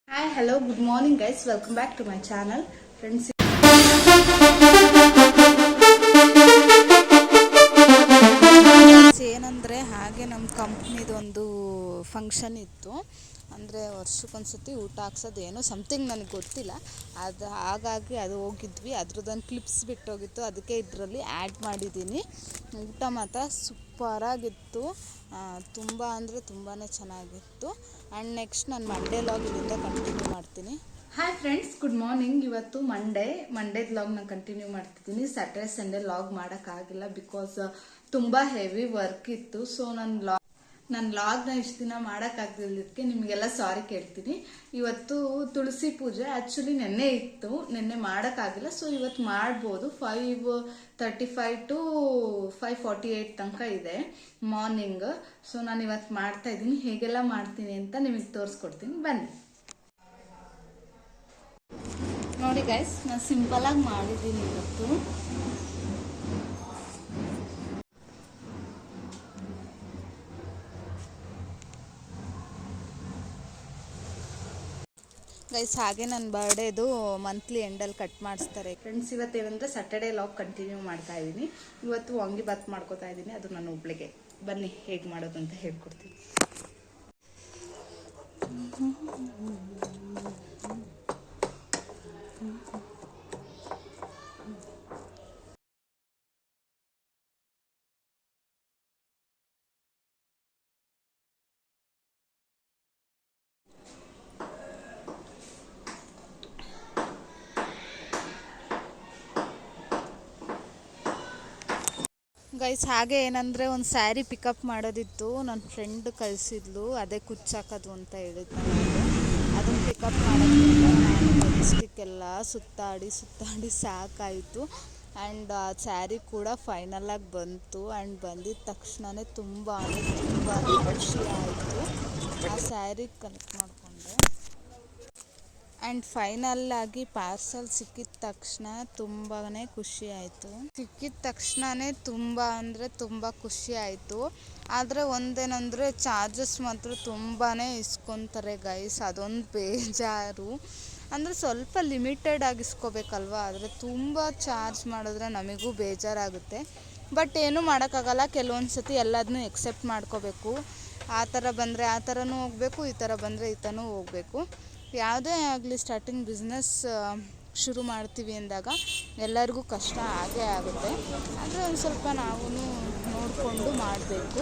Hi, hello, good morning guys. Welcome back to my channel. Friends, ಏನಂದರೆ ಹಾಗೆ ನಮ್ಮ ಕಂಪ್ನಿದೊಂದು function ಇತ್ತು. ಅಂದರೆ ವರ್ಷಕ್ಕೊಂದ್ಸತಿ ಊಟ ಹಾಕ್ಸೋದು ಏನೋ ಸಮಥಿಂಗ್ ನನಗೆ ಗೊತ್ತಿಲ್ಲ. ಅದು ಹಾಗಾಗಿ ಅದು ಹೋಗಿದ್ವಿ. ಅದ್ರದ್ದೊಂದು ಕ್ಲಿಪ್ಸ್ ಬಿಟ್ಟೋಗಿತ್ತು, ಅದಕ್ಕೆ ಇದರಲ್ಲಿ ಆ್ಯಡ್ ಮಾಡಿದ್ದೀನಿ. ಊಟ ಮಾತ್ರ ಸೂಪರಾಗಿತ್ತು, ತುಂಬ ಅಂದರೆ ತುಂಬಾ ಚೆನ್ನಾಗಿತ್ತು. ಆ್ಯಂಡ್ ನೆಕ್ಸ್ಟ್ ನಾನು ಮಂಡೇ ಲಾಗ್ ಇಲ್ಲಿಂದ ಕಂಟಿನ್ಯೂ ಮಾಡ್ತೀನಿ. Hi friends, good morning. ಇವತ್ತು ಮಂಡೇ ಲಾಗ್ನ ಕಂಟಿನ್ಯೂ ಮಾಡ್ತಿದ್ದೀನಿ. ಸ್ಯಾಟರ್ಡೆ ಸಂಡೇ ಲಾಗ್ ಮಾಡೋಕ್ಕಾಗಿಲ್ಲ ಬಿಕಾಸ್ ತುಂಬ ಹೆವಿ ವರ್ಕ್ ಇತ್ತು. ಸೊ ನನ್ನ ಲಾಗ್ನ ಇಷ್ಟು ದಿನ ಮಾಡೋಕ್ಕಾಗ್ದಿದ್ದಕ್ಕೆ ನಿಮಗೆಲ್ಲ ಸಾರಿ ಕೇಳ್ತೀನಿ. ಇವತ್ತು ತುಳಸಿ ಪೂಜೆ ಆ್ಯಕ್ಚುಲಿ ನೆನ್ನೆ ಇತ್ತು, ನೆನ್ನೆ ಮಾಡೋಕ್ಕಾಗಿಲ್ಲ. ಸೊ ಇವತ್ತು ಮಾಡ್ಬೋದು. 5:35 to 5:48 ತನಕ ಇದೆ ಮಾರ್ನಿಂಗ್. ಸೊ ನಾನು ಇವತ್ತು ಮಾಡ್ತಾ ಇದ್ದೀನಿ. ಹೇಗೆಲ್ಲ ಮಾಡ್ತೀನಿ ಅಂತ ನಿಮಗೆ ತೋರಿಸ್ಕೊಡ್ತೀನಿ, ಬನ್ನಿ ನೋಡಿ ಗೈಸ್. ನಾನು ಸಿಂಪಲಾಗಿ ಮಾಡಿದ್ದೀನಿ ಇವತ್ತು. ಗೈಸ್, ಹಾಗೆ ನನ್ನ ಬರ್ಡೇದು ಮಂತ್ಲಿ ಎಂಡಲ್ಲಿ ಕಟ್ ಮಾಡಿಸ್ತಾರೆ ಫ್ರೆಂಡ್ಸ್. ಇವತ್ತೇನಂದರೆ ಸ್ಯಾಟರ್ಡೇ ಲಾಗ್ ಕಂಟಿನ್ಯೂ ಮಾಡ್ತಾ ಇದ್ದೀನಿ. ಇವತ್ತು ವಾಂಗಿಬಾತ್ ಮಾಡ್ಕೋತಾ ಇದ್ದೀನಿ, ಅದು ನಾನು ಒಬ್ಳಿಗೆ. ಬನ್ನಿ ಹೇಗೆ ಮಾಡೋದು ಅಂತ ಹೇಳ್ಕೊಡ್ತೀನಿ. ಗೈಸ್, ಹಾಗೆ ಏನಂದರೆ ಒಂದು ಸ್ಯಾರಿ ಪಿಕಪ್ ಮಾಡೋದಿತ್ತು. ನನ್ನ ಫ್ರೆಂಡ್ ಕಳಿಸಿದ್ಲು, ಅದೇ ಕುಚ್ಚಾಕೋದು ಅಂತ ಹೇಳಿದ್ನು. ಅದನ್ನು ಪಿಕಪ್ ಮಾಡೋದ್ರಿಂದ ನಾನು ಮೆಜೆಸ್ಟಿಕ್ಕೆಲ್ಲ ಸುತ್ತಾಡಿ ಸಾಕಾಯಿತು. ಆ್ಯಂಡ್ ಆ ಸ್ಯಾರಿ ಕೂಡ ಫೈನಲಾಗಿ ಬಂತು. ಆ್ಯಂಡ್ ಬಂದಿದ್ದ ತಕ್ಷಣವೇ ತುಂಬ ಖುಷಿ ಆಯಿತು. ಆ ಸ್ಯಾರಿ ಕಲೆಕ್ಟ್ ಮಾಡಿಕೊಂಡೆ. ಆ್ಯಂಡ್ ಫೈನಲ್ಲಾಗಿ ಪಾರ್ಸಲ್ ಸಿಕ್ಕಿದ ತಕ್ಷಣ ತುಂಬಾ ಖುಷಿ ಆಯಿತು. ಸಿಕ್ಕಿದ ತಕ್ಷಣವೇ ತುಂಬ ಖುಷಿ ಆಯಿತು. ಆದರೆ ಒಂದೇನೆಂದರೆ ಚಾರ್ಜಸ್ ಮಾತ್ರ ತುಂಬಾ ಇಸ್ಕೊತಾರೆ ಗೈಸ್, ಅದೊಂದು ಬೇಜಾರು. ಅಂದರೆ ಸ್ವಲ್ಪ ಲಿಮಿಟೆಡ್ ಆಗಿ ಇಸ್ಕೋಬೇಕಲ್ವ, ಆದರೆ ತುಂಬ ಚಾರ್ಜ್ ಮಾಡಿದ್ರೆ ನಮಗೂ ಬೇಜಾರಾಗುತ್ತೆ. ಬಟ್ ಏನೂ ಮಾಡೋಕ್ಕಾಗಲ್ಲ. ಕೆಲವೊಂದು ಸತಿ ಎಲ್ಲದನ್ನೂ ಎಕ್ಸೆಪ್ಟ್ ಮಾಡ್ಕೋಬೇಕು. ಆ ಥರ ಬಂದರೆ ಆ ಥರನೂ ಹೋಗಬೇಕು, ಈ ಥರ ಬಂದರೆ ಈ ಥರನೂ ಹೋಗಬೇಕು. ಯಾವುದೇ ಆಗಲಿ ಸ್ಟಾರ್ಟಿಂಗ್ ಬಿಸ್ನೆಸ್ ಶುರು ಮಾಡ್ತೀವಿ ಅಂದಾಗ ಎಲ್ಲರಿಗೂ ಕಷ್ಟ ಆಗೇ ಆಗುತ್ತೆ. ಆದರೆ ಒಂದು ಸ್ವಲ್ಪ ನಾವು ನೋಡಿಕೊಂಡು ಮಾಡಬೇಕು.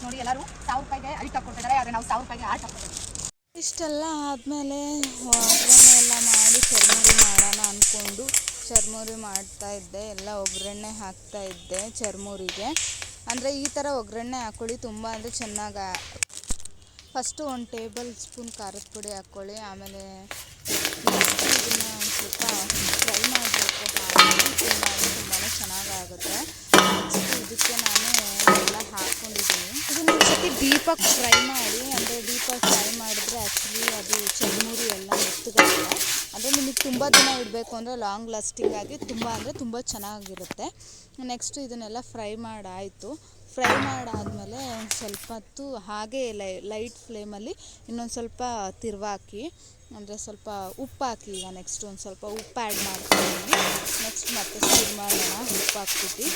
ನೋಡಿ, ಎಲ್ಲರೂ 1000 ರೂಪಾಯಿಗೆ ಅಳಿಟ್ ಹಾಕ್ಕೊಟ್ಟಿದ್ದಾರೆ, ಆದರೆ ನಾವು 1000 ರೂಪಾಯಿಗೆ ಆರ್ಟ್ ಹಾಕ್ಕೊಟ್ಟಿದ್ದೀವಿ. ಇಷ್ಟೆಲ್ಲ ಆದಮೇಲೆ ಒಗ್ಗರಣೆ ಎಲ್ಲ ಮಾಡಿ ಚರ್ಮುರಿ ಮಾಡೋಣ ಅಂದ್ಕೊಂಡು ಚರ್ಮುರಿ ಮಾಡ್ತಾಯಿದ್ದೆ. ಎಲ್ಲ ಒಗ್ಗರಣೆ ಹಾಕ್ತಾಯಿದ್ದೆ ಚರ್ಮುರಿಗೆ. ಅಂದರೆ ಈ ಥರ ಒಗ್ಗರಣೆ ಹಾಕ್ಕೊಳ್ಳಿ, ತುಂಬ ಅಂದರೆ ಚೆನ್ನಾಗಿ. ಫಸ್ಟು 1 ಟೇಬಲ್ ಸ್ಪೂನ್ ಖಾರದ ಪುಡಿ ಹಾಕ್ಕೊಳ್ಳಿ. ಆಮೇಲೆ ಇದನ್ನು ಒಂದು ಸ್ವಲ್ಪ ಫ್ರೈ ಮಾಡಬೇಕು. ತುಂಬಾ ಚೆನ್ನಾಗಾಗುತ್ತೆ. ನೆಕ್ಸ್ಟ್ ಇದಕ್ಕೆ ನಾನು ಎಲ್ಲ ಹಾಕ್ಕೊಂಡಿದ್ದೀನಿ. ಇದನ್ನು ಒಂದು ಸತಿ ಡೀಪಾಗಿ ಫ್ರೈ ಮಾಡಿ. ಅಂದರೆ ಡೀಪಾಗಿ ಫ್ರೈ ಮಾಡಿದ್ರೆ ಆ್ಯಕ್ಚುಲಿ ಅದು ಚರ್ಮುರಿ ಎಲ್ಲ ಮೆತ್ತಗಾಗಲ್ಲ. ಅಂದರೆ ನಿಮಗೆ ತುಂಬ ದಿನ ಇಡಬೇಕು ಅಂದರೆ ಲಾಂಗ್ ಲಾಸ್ಟಿಂಗ್ ಆಗಿ ತುಂಬ ಚೆನ್ನಾಗಿರುತ್ತೆ. ನೆಕ್ಸ್ಟು ಇದನ್ನೆಲ್ಲ ಫ್ರೈ ಮಾಡಾಯಿತು. ಫ್ರೈ ಮಾಡಾದಮೇಲೆ ಒಂದು ಸ್ವಲ್ಪ ಹೊತ್ತು ಹಾಗೆ ಲೈಟ್ ಫ್ಲೇಮಲ್ಲಿ ಇನ್ನೊಂದು ಸ್ವಲ್ಪ ತಿರುವಾಕಿ, ಅಂದರೆ ಸ್ವಲ್ಪ ಉಪ್ಪು ಹಾಕಿ. ಈಗ ನೆಕ್ಸ್ಟ್ ಒಂದು ಸ್ವಲ್ಪ ಉಪ್ಪು ಆ್ಯಡ್ ಮಾಡ್ತೀನಿ. ನೆಕ್ಸ್ಟ್ ಮತ್ತೆ ಸ್ಟಿರ್ ಮಾಡೋಣ ಉಪ್ಪು ಹಾಕ್ಬಿಟ್ಟು.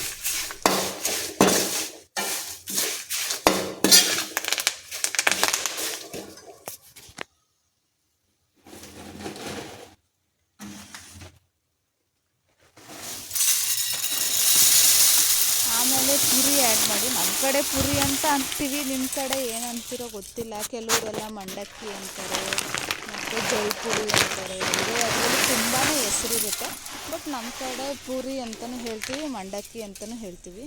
ಆಮೇಲೆ ಪುರಿ ಆ್ಯಡ್ ಮಾಡಿ. ನಮ್ಮ ಕಡೆ ಪುರಿ ಅಂತ ಅಂತೀವಿ, ನಿಮ್ಮ ಕಡೆ ಏನು ಅಂತೀರೋ ಗೊತ್ತಿಲ್ಲ. ಕೆಲವರೆಲ್ಲ ಮಂಡಕ್ಕಿ ಅಂತಾರೆ, ಮತ್ತು ಜೈಪುರಿ ಅಂತಾರೆ. ಅದರಲ್ಲಿ ತುಂಬಾ ಹೆಸರಿರುತ್ತೆ. ಬಟ್ ನಮ್ಮ ಕಡೆ ಪೂರಿ ಅಂತಲೂ ಹೇಳ್ತೀವಿ, ಮಂಡಕ್ಕಿ ಅಂತಲೂ ಹೇಳ್ತೀವಿ.